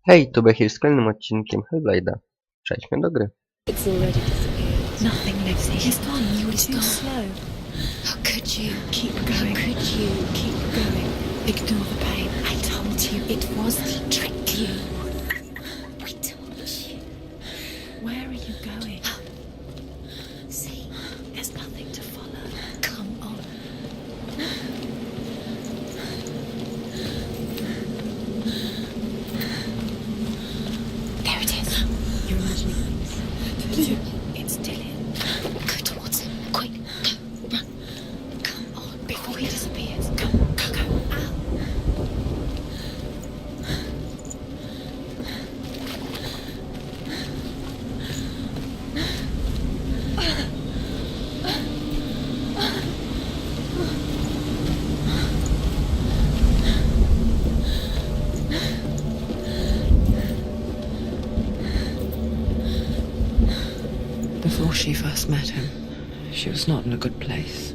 Hej, tu Behir z kolejnym odcinkiem Hellblade'a. Przejdźmy do gry. It's already disappeared. Nothing lives here. He's gone. He's Too gone. slow. How could you? Keep How going. could you? Keep going. Ignore the pain. I told you it was to trick you. I told you. Where are you going? See, There's nothing to follow. come on. There it is. You're imagining things. It's Dillion. Go towards him. Quick. Go. Run. Come on. Before he disappears. Go, go, go. Ow. Before she first met him, she was not in a good place.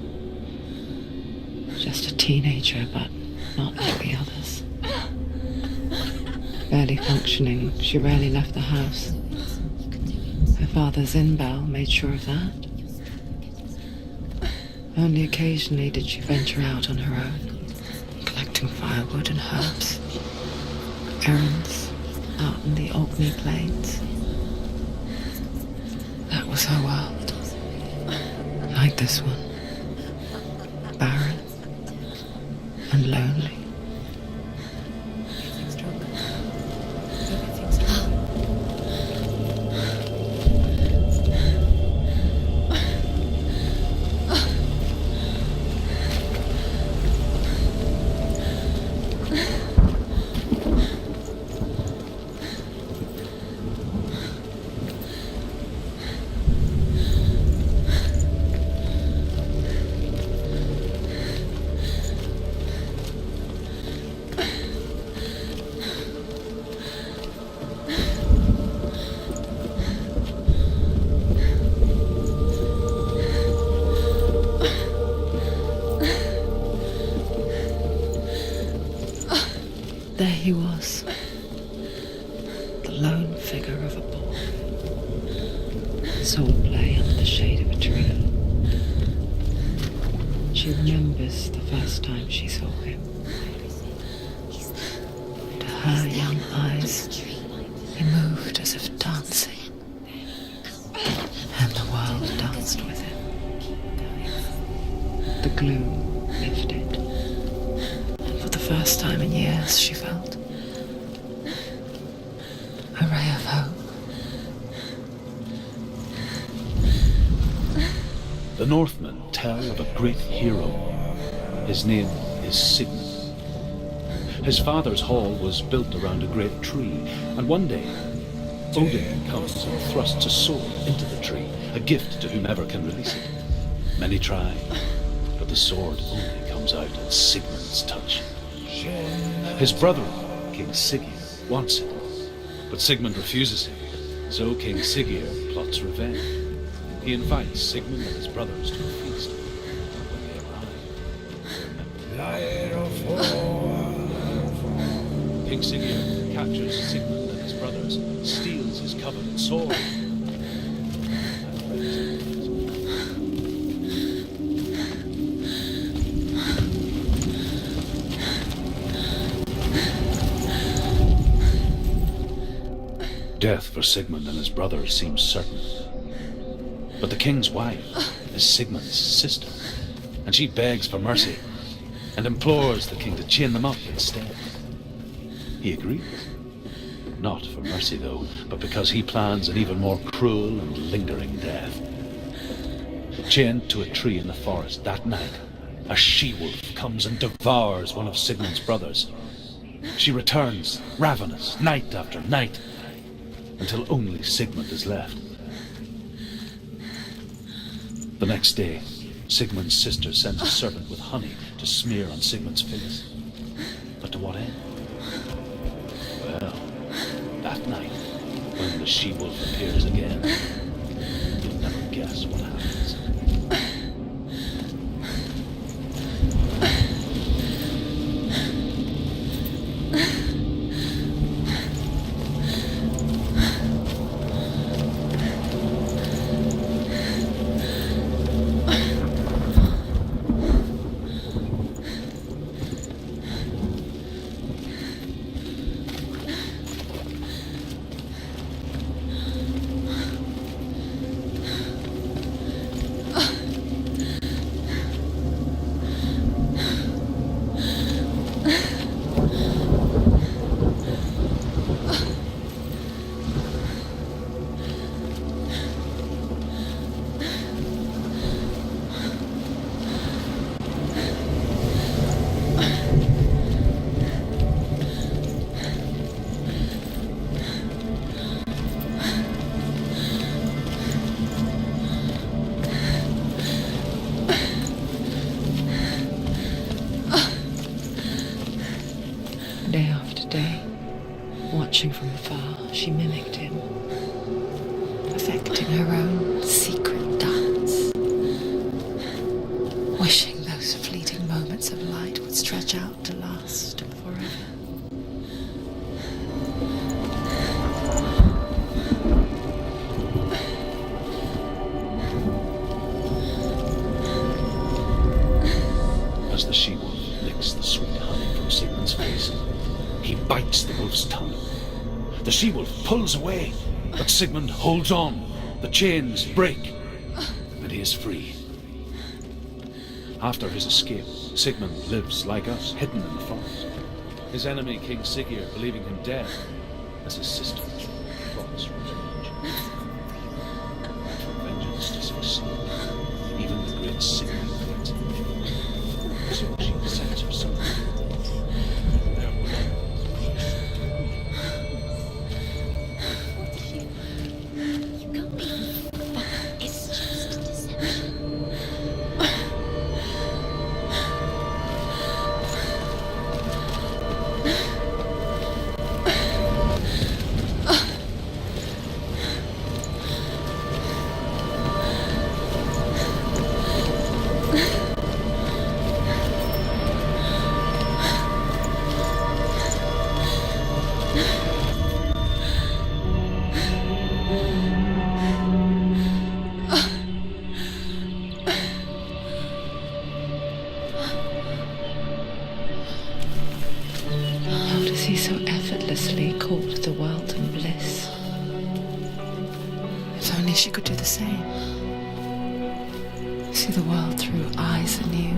Just a teenager, but not like the others. Barely functioning, she rarely left the house. Her father's in-bell made sure of that. Only occasionally did she venture out on her own, collecting firewood and herbs. Errands out in the Orkney Plains. That was her world. Like this one. Barren and lonely. Everything's trouble. Everything's trouble. There he was. The lone figure of a boy. Soul play under the shade of a tree. She remembers the first time she saw him. To her young eyes, he moved as if dancing. And the world danced with him. The gloom lifted. And for the first time in years, she felt a ray of hope. The Northmen tell of a great hero. His name is Sigmund. His father's hall was built around a great tree, and one day Odin comes and thrusts a sword into the tree, a gift to whomever can release it. Many try, but the sword only comes out at Sigmund's touch. His brother, King Siggeir, wants it, but Sigmund refuses him, so King Siggeir plots revenge. He invites Sigmund and his brothers to a feast. When they arrive, King Siggeir captures Sigmund and his brothers, steals his covenant sword. Death for Sigmund and his brothers seems certain. But the king's wife is Sigmund's sister, and she begs for mercy and implores the king to chain them up instead. He agrees. Not for mercy, though, but because he plans an even more cruel and lingering death. Chained to a tree in the forest that night, a she-wolf comes and devours one of Sigmund's brothers. She returns, ravenous, night after night, until only Sigmund is left. The next day, Sigmund's sister sends a servant with honey to smear on Sigmund's face. But to what end? Well, that night, when the she-wolf appears again, you'll never guess what happens. Watching from afar, she mimicked him, perfecting her own secret dance, wishing those fleeting moments of light would stretch out to last forever. As the she-wolf licks the sweet honey from Sigmund's face, he bites the wolf's tongue. The she-wolf pulls away, but Sigmund holds on. The chains break, and he is free. After his escape, Sigmund lives like us, hidden in the forest. His enemy, King Siggeir, believing him dead, as his sister plots revenge. For vengeance to succeed, even the great Sigmund waits. So she sets herself. It's just deception. How does he so effortlessly court the world and bliss? If only she could do the same. See the world through eyes anew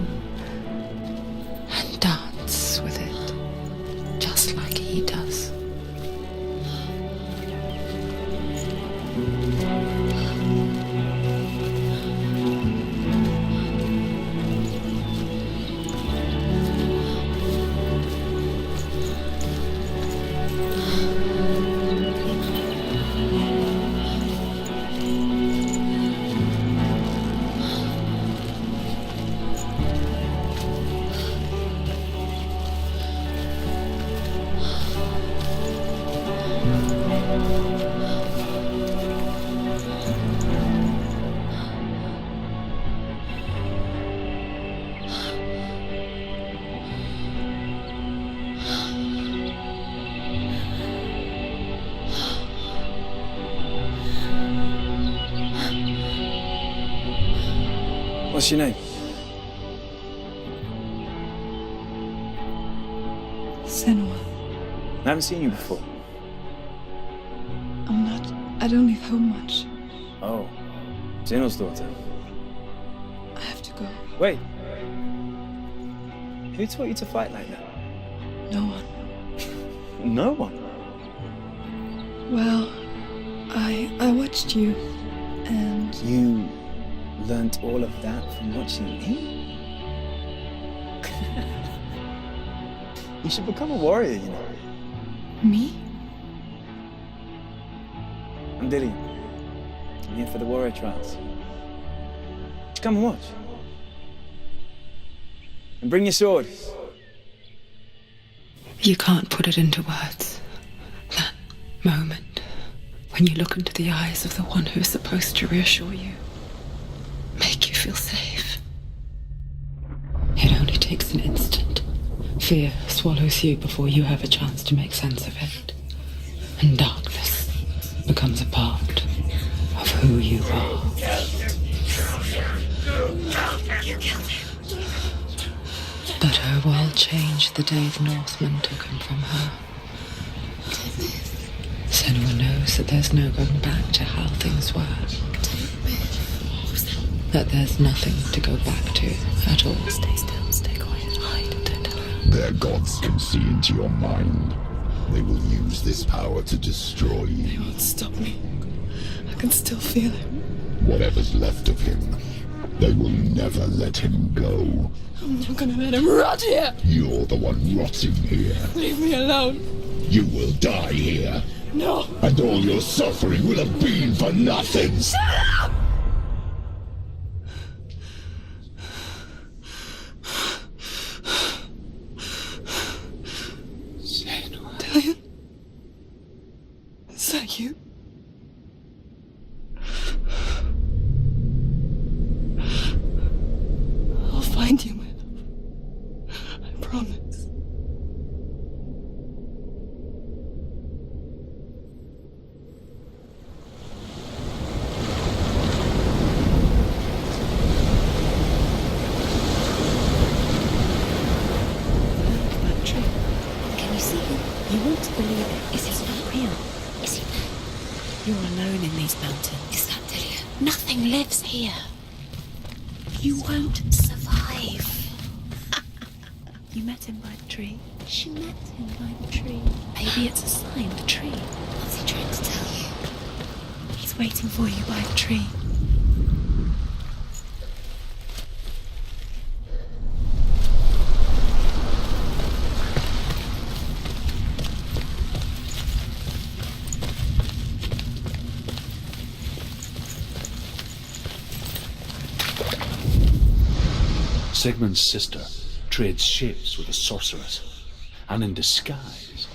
and dance with it, just like he does. What's your name? Senua. I haven't seen you before. I don't leave home much. Oh, Zeno's daughter. I have to go. Wait. Who taught you to fight like that? No one. No one. Well, I watched you, and You learnt all of that from watching me? You should become a warrior, you know. me? I'm Dillion. I'm here for the warrior trials. Just come and watch. And bring your sword. You can't put it into words. That moment when you look into the eyes of the one who is supposed to reassure you, make you feel safe. It only takes an instant. Fear swallows you before you have a chance to make sense of it. And darkness becomes a part of who you are. But her world changed the day the Northmen took him from her. Senua knows that there's no going back to how things were. That there's nothing to go back to at all. Stay still, stay quiet, hide, don't tell her. Their gods can see into your mind. They will use this power to destroy They you. won't stop me. I can still feel it. Whatever's left of him, they will never let him go. I'm not gonna let him rot here. You're the one rotting here. Leave me alone. You will die here, No. and all your suffering will have been for nothing. Shut up! Dillion? that you? I'll find you, my love. I promise. Can you see him? You want to believe it. Is he not real? Is he there? You're alone in these mountains. Is that Dilliona? Nothing lives here. You won't. Survive. You met him by the tree. She met him by the tree. Maybe it's a sign, the tree. What's he trying to tell you? He's waiting for you by the tree. Sigmund's sister trades shapes with a sorceress, and in disguise,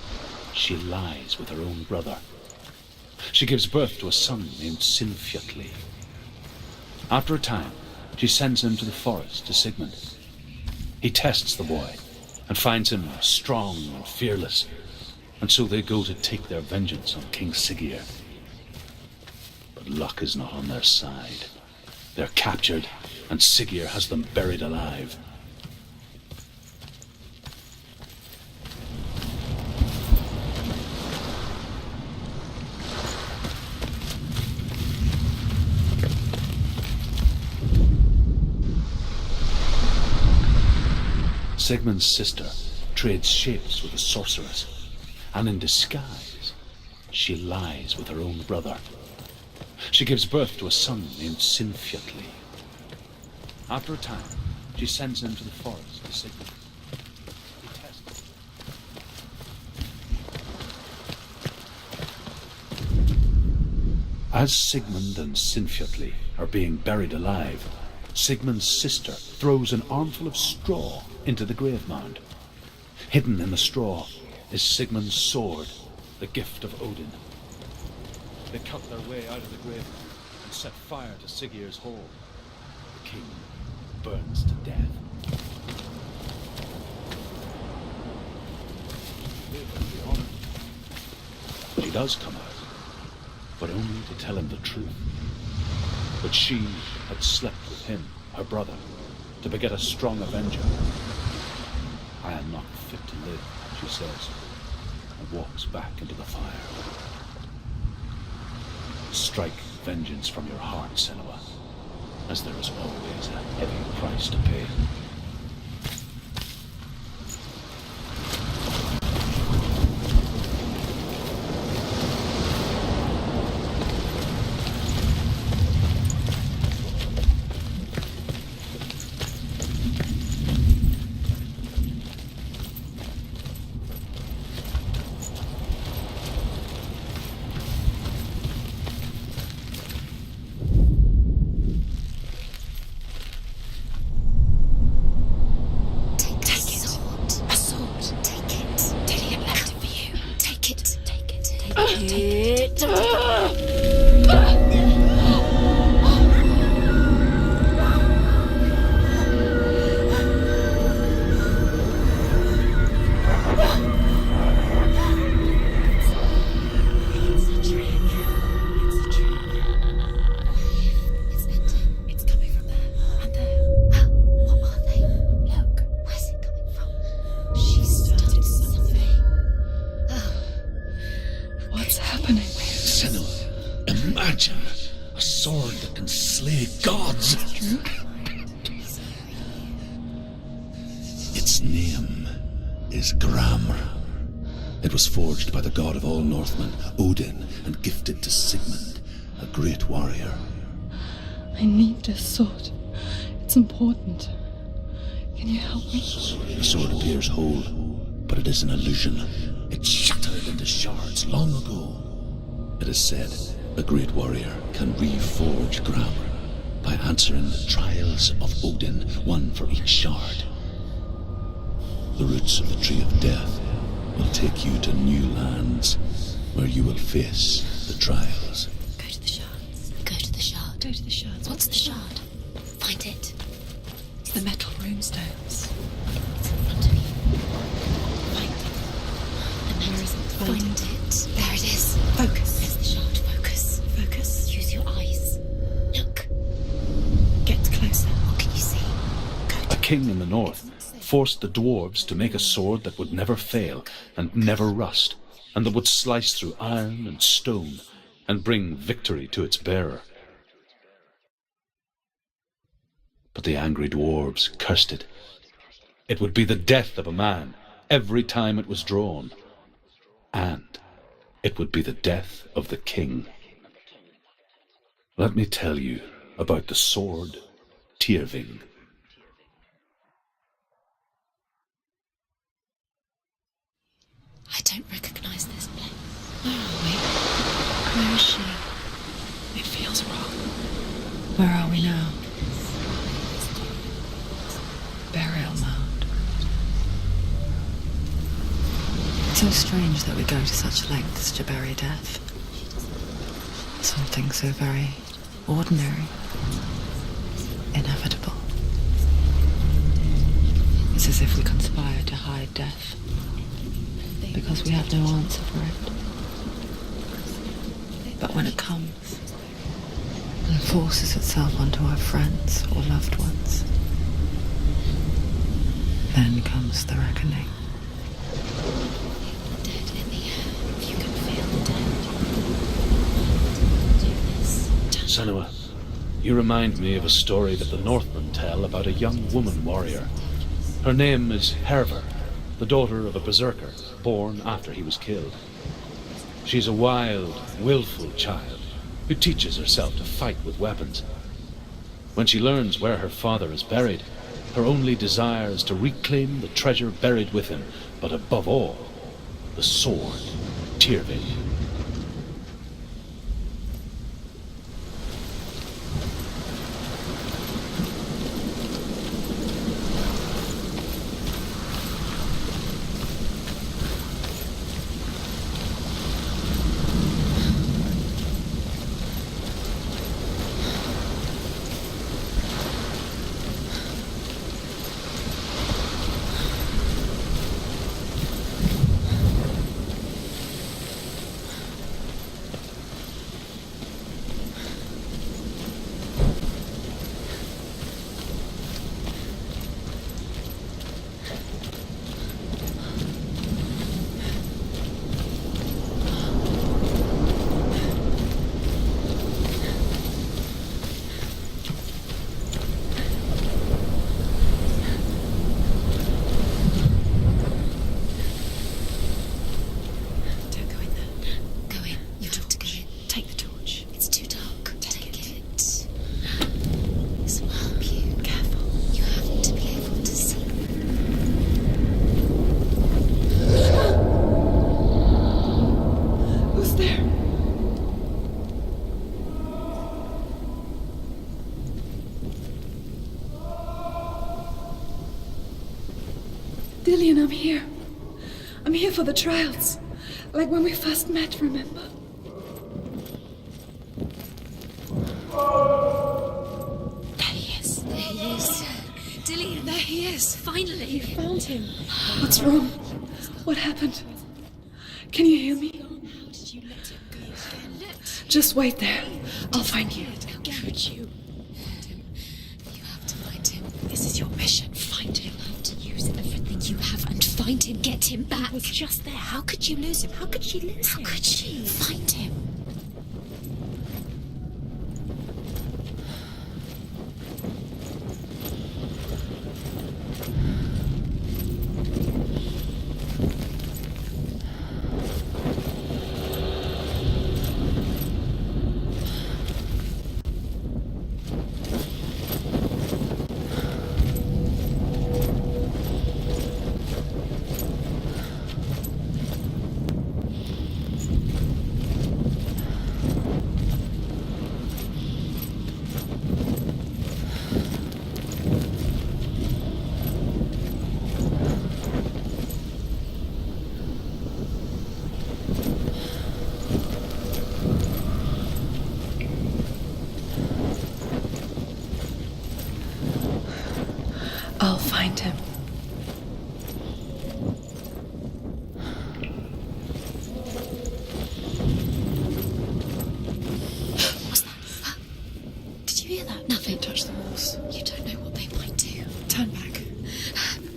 she lies with her own brother. She gives birth to a son named Sinfjotli. After a time, she sends him to the forest to Sigmund. He tests the boy and finds him strong and fearless, and so they go to take their vengeance on King Siggeir. But luck is not on their side. They're captured, and Siggeir has them buried alive. Sigmund's sister trades shapes with a sorceress, and in disguise, she lies with her own brother. She gives birth to a son named Sinfjotli. After a time, she sends him to the forest to Sigmund. He tests him. As Sigmund and Sinfjotli are being buried alive, Sigmund's sister throws an armful of straw into the grave mound. Hidden in the straw is Sigmund's sword, the gift of Odin. They cut their way out of the grave and set fire to Siggeir's hall. The king burns to death. She does come out, but only to tell him the truth. That she had slept with him, her brother, to beget a strong avenger. I am not fit to live, she says, and walks back into the fire. Strike vengeance from your heart, Senua, as there is always a heavy price to pay. Its name is Gramr. It was forged by the god of all Northmen, Odin, and gifted to Sigmund, a great warrior. I need this sword. It's important. Can you help me? The sword appears whole, but it is an illusion. It shattered into shards long ago. It is said a great warrior can reforge Gramr by answering the trials of Odin, one for each shard. The roots of the Tree of Death will take you to new lands where you will face the trials. Go to the shards. Go to the shard. Go to the shards. What's the shard? Find it. It's the metal runestones. It's in front of you. Find it. And where is it? Find it. There it is. Focus. There's the shard. Focus. Focus. Use your eyes. Look. Get closer. What can you see? A king in the north forced the dwarves to make a sword that would never fail and never rust, and that would slice through iron and stone and bring victory to its bearer. But the angry dwarves cursed it. It would be the death of a man every time it was drawn, and it would be the death of the king. Let me tell you about the sword Tyrving. I don't recognize this place. Where are we? Where is she? It feels wrong. Where are we now? Burial mound. So strange that we go to such lengths to bury death. Something so very ordinary, inevitable. It's as if we conspire to hide death, because we have no answer for it. But when it comes and forces itself onto our friends or loved ones, then comes the reckoning. Dead in the air. If you can feel the dead. Do this. Senua, you remind me of a story that the Northmen tell about a young woman warrior. Her name is Herver, the daughter of a berserker born after he was killed. She's a wild, willful child who teaches herself to fight with weapons. When she learns where her father is buried, her only desire is to reclaim the treasure buried with him, but above all, the sword, Tyrving. Dillion, I'm here. I'm here for the trials. Like when we first met, remember? There he is. There he is. Dillion, there he is. Finally. You found him. What's wrong? What happened? Can you hear me? How did you let him go? Just wait there. I'll find you. I'll get you. You have to find him. This is your mission. Find him. You have to use everything you have and find him. Get him back. He was just there. How could you lose him? How could she lose him? How could she? Find him. find him. What's that? Did you hear that? Nothing. Don't touch the walls. You don't know what they might do. Turn back.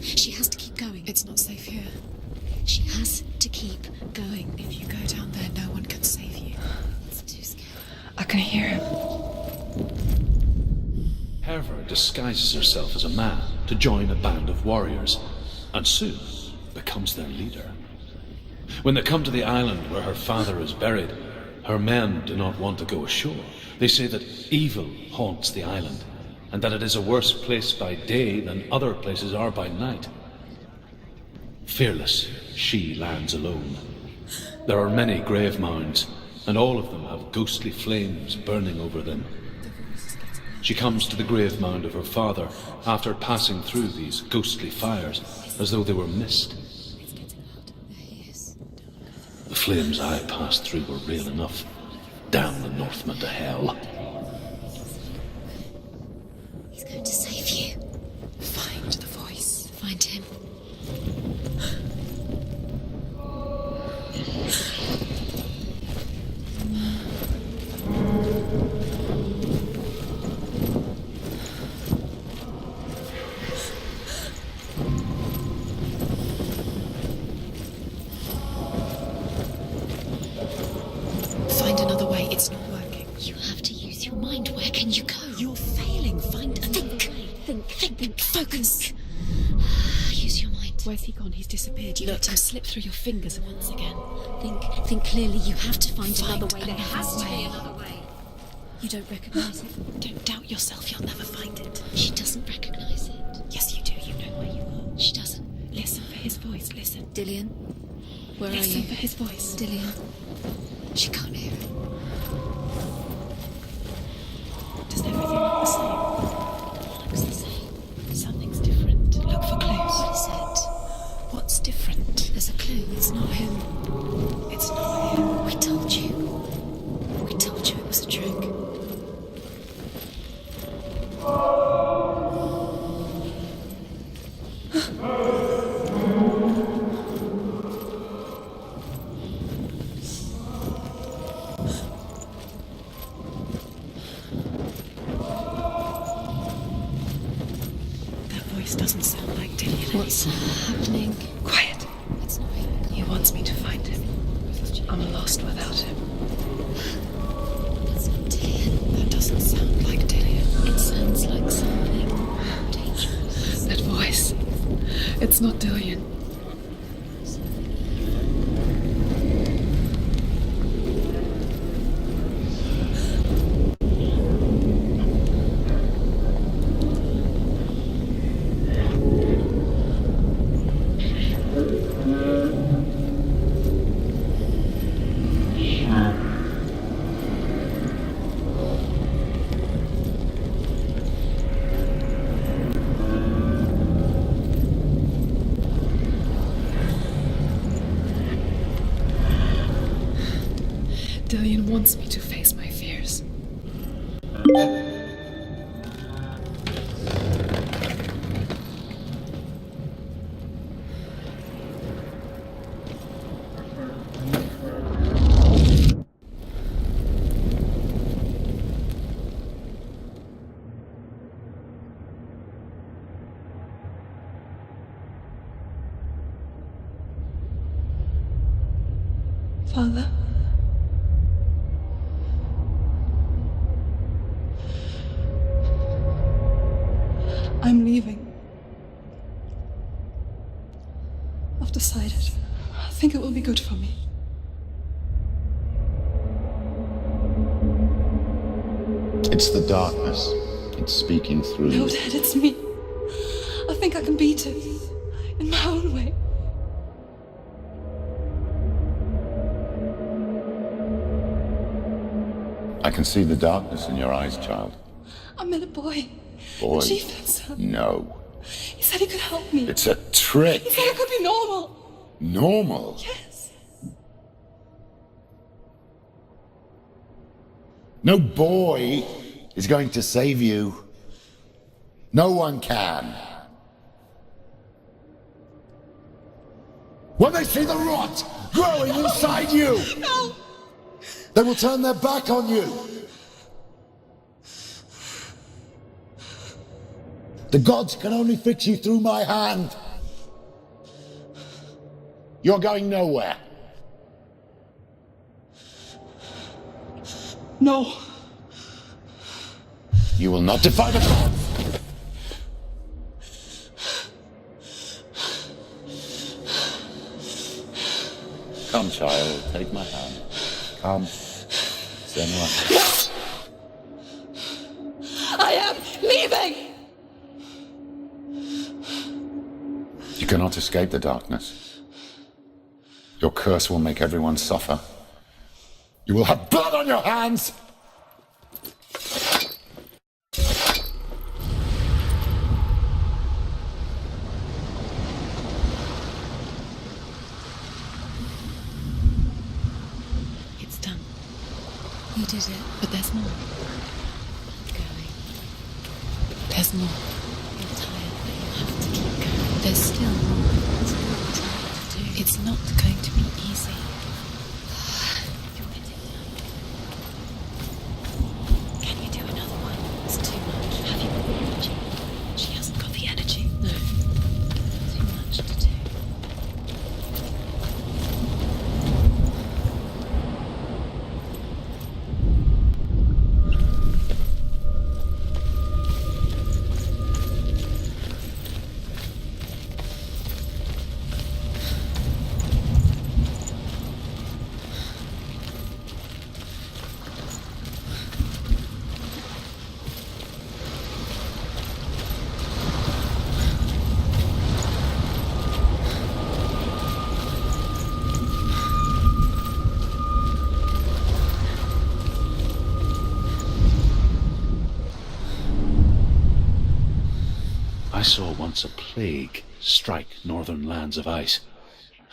She has to keep going. It's not safe here. She has to keep going. If you go down there, no one can save you. It's too scary. I can hear him. Herva disguises herself as a man to join a band of warriors, and soon becomes their leader. When they come to the island where her father is buried, her men do not want to go ashore. They say that evil haunts the island, and that it is a worse place by day than other places are by night. Fearless, she lands alone. There are many grave mounds, and all of them have ghostly flames burning over them. She comes to the grave mound of her father after passing through these ghostly fires as though they were mist. The flames I passed through were real enough. Damn the Northmen to hell. He's going to save you. Find the voice. Find him. Find another way. It's not working. You have to use your mind. Where can you go? You're failing. Find another way. Think. Focus. Use your mind. Where's he gone? He's disappeared. You let him slip through your fingers once again. Think clearly. You have to find another way. There another has to be way. another way. You don't recognize it. Don't doubt yourself. You'll never find it. She doesn't recognize it. Yes, you do. You know where you are. She doesn't. Listen for his voice. Listen. Dillion, where are Listen you? for his voice. Dillion. She can't hear it. Does everything look the same? Looks the same. Something's different. Look for clues. What is it? What's different? There's a clue. It's not him. It's not him. We told you. We told you it was a trick. That voice doesn't sound like Dillion. What's happening? Quiet. It's not him. He wants me to find him. I'm lost without him. It's not Dillion. That doesn't sound like Dillion. It sounds like something dangerous. That voice. It's not Dillion. Dillion wants me to face my fears. Father? I'm leaving. I've decided. I think it will be good for me. It's the darkness. It's speaking through No, you. Dad, it's me. I think I can beat it. In my own way. I can see the darkness in your eyes, child. I met a boy. Boy. The chief had son. No. He said he could help me. It's a trick. He said I could be normal. Normal. Yes. No boy is going to save you. No one can. When they see the rot growing inside you, they will turn their back on you. The gods can only fix you through my hand. You're going nowhere. No. You will not defy the gods. Come, child, take my hand. Come, Senua. I am leaving! You cannot escape the darkness. Your curse will make everyone suffer. You will have blood on your hands! It's done. You did it. But there's more. Keep going. There's more. You're tired, but you have to keep going. There's still more. There's more to do. It's not going to be easy. You're getting done. Can you do another one? It's too much. Have you got the energy? She hasn't got the energy. No. Too much to do. I saw once a plague strike northern lands of ice.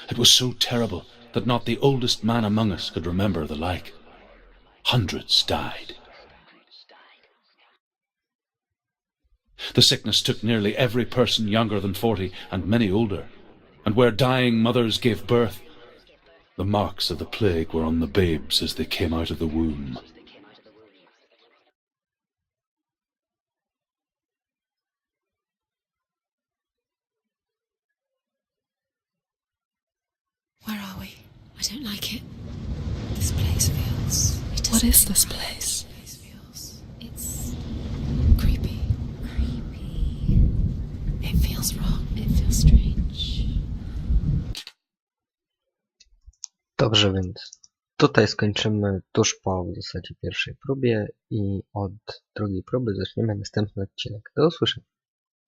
It was so terrible that not the oldest man among us could remember the like. Hundreds died. The sickness took nearly every person younger than 40 and many older, and where dying mothers gave birth, the marks of the plague were on the babes as they came out of the womb. Where are we? I don't like it. This place feels... What is this place? This place feels... It's... creepy. Creepy. It feels wrong. It feels strange. Dobrze, więc tutaj skończymy tuż po w zasadzie pierwszej próbie i od drugiej próby zaczniemy następny odcinek. Do usłyszenia.